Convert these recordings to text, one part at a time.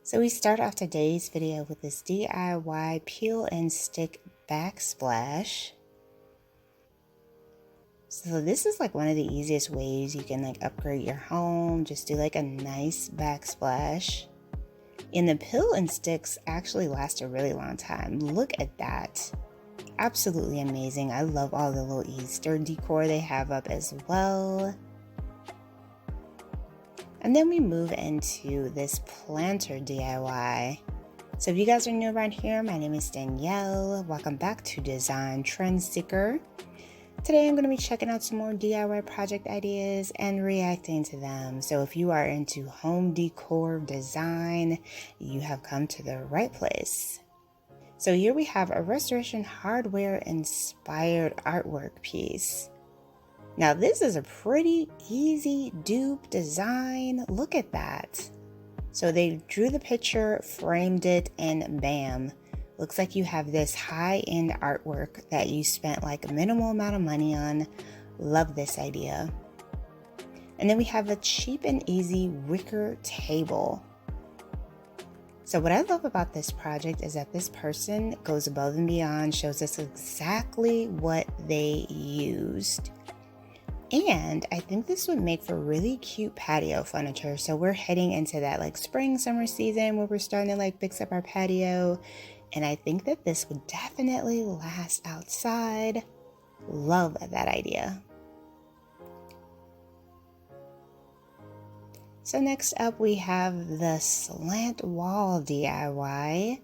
So we start off today's video with this DIY peel and stick backsplash. So this is like one of the easiest ways you can like upgrade your home. Just do like a nice backsplash. And the peel and sticks actually last a really long time. Look at that. Absolutely amazing. I love all the little Easter decor they have up as well. And then we move into this planter DIY. So if you guys are new around here, my name is Danielle. Welcome back to Design Trend Seeker. Today I'm going to be checking out some more DIY project ideas and reacting to them. So if you are into home decor design, you have come to the right place. So here we have a restoration hardware inspired artwork piece. Now this is a pretty easy dupe design. Look at that. So they drew the picture, framed it, and bam. Looks like you have this high-end artwork that you spent like a minimal amount of money on. Love this idea. And then we have a cheap and easy wicker table. So what I love about this project is that this person goes above and beyond, shows us exactly what they used. And I think this would make for really cute patio furniture. So we're heading into that like spring, summer season where we're starting to like fix up our patio. And I think that this would definitely last outside. Love that idea. So next up we have the slant wall DIY.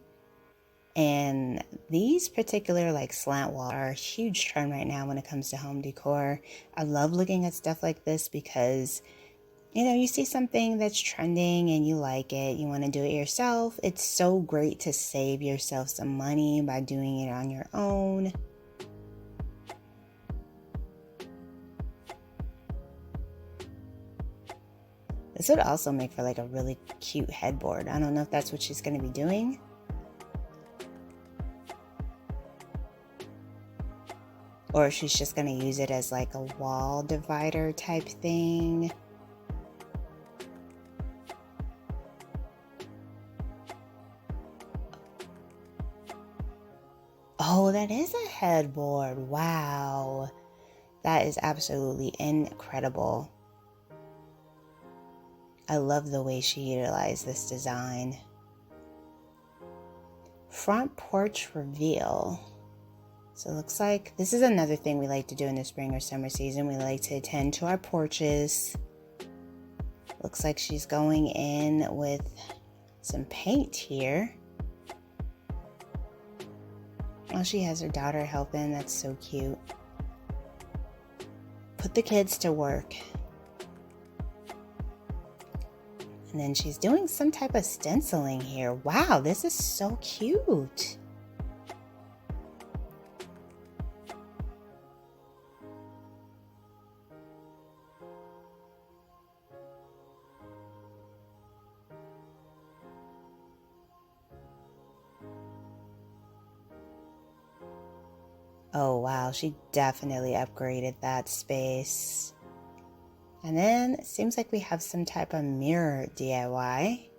And these particular like slant walls are a huge trend right now when it comes to home decor. I love looking at stuff like this because, you know, you see something that's trending and you like it, you want to do it yourself. It's so great to save yourself some money by doing it on your own. This would also make for like a really cute headboard. I don't know if that's what she's going to be doing. Or if she's just going to use it as like a wall divider type thing. Oh, that is a headboard. Wow. That is absolutely incredible. I love the way she utilized this design. Front porch reveal. So it looks like this is another thing we like to do in the spring or summer season. We like to attend to our porches. Looks like she's going in with some paint here. Oh, she has her daughter helping. That's so cute. Put the kids to work. And then she's doing some type of stenciling here. Wow, this is so cute. Oh wow, she definitely upgraded that space. And then it seems like we have some type of mirror DIY.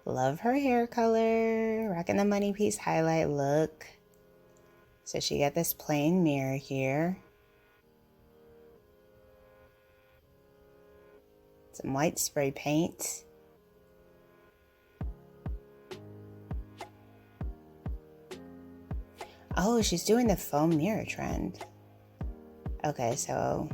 Love her hair color, rocking the money piece highlight look. So she got this plain mirror here. Some white spray paint. Oh, she's doing the foam mirror trend. Okay, so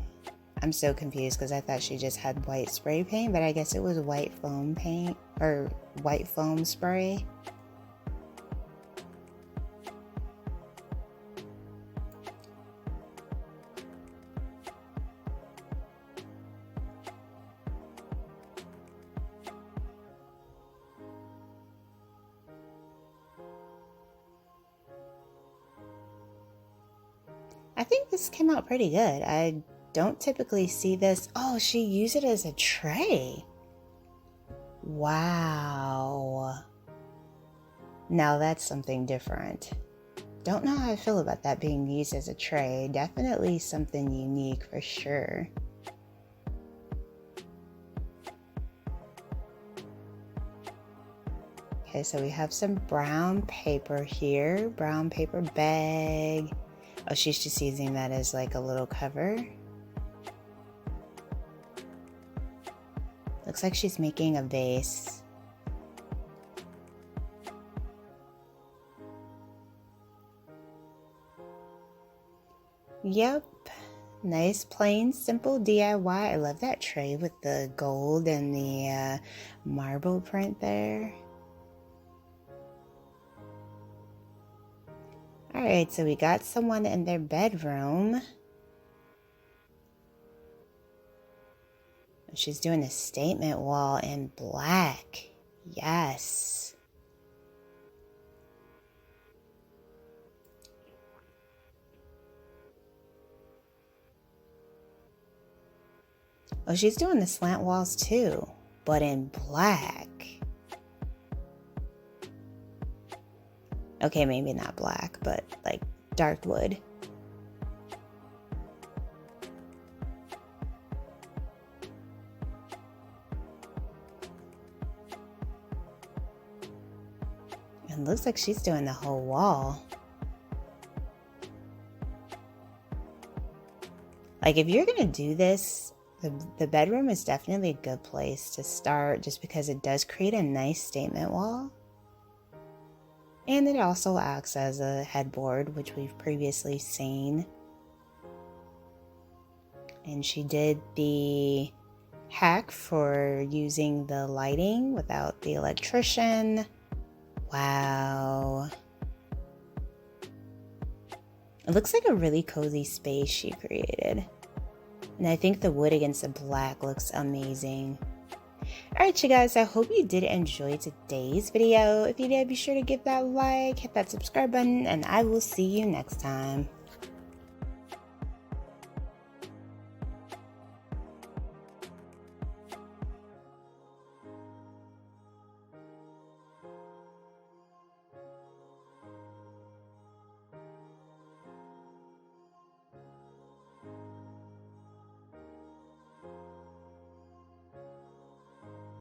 I'm so confused because I thought she just had white spray paint, but I guess it was white foam paint or white foam spray. I think this came out pretty good. I don't typically see this. Oh, she used it as a tray. Wow. Now that's something different. Don't know how I feel about that being used as a tray. Definitely something unique for sure. Okay, so we have some brown paper here, brown paper bag. Oh, she's just using that as like a little cover. Looks like she's making a vase. Yep, nice, plain, simple DIY. I love that tray with the gold and the marble print there. All right, so we got someone in their bedroom. She's doing a statement wall in black. Yes. Oh, she's doing the slant walls too, but in black. Okay, maybe not black, but like dark wood. And looks like she's doing the whole wall. Like if you're gonna do this, the bedroom is definitely a good place to start just because it does create a nice statement wall. And it also acts as a headboard, which we've previously seen. And she did the hack for using the lighting without the electrician. Wow. It looks like a really cozy space she created. And I think the wood against the black looks amazing. Alright you guys, I hope you did enjoy today's video. If you did, be sure to give that like, hit that subscribe button, and I will see you next time.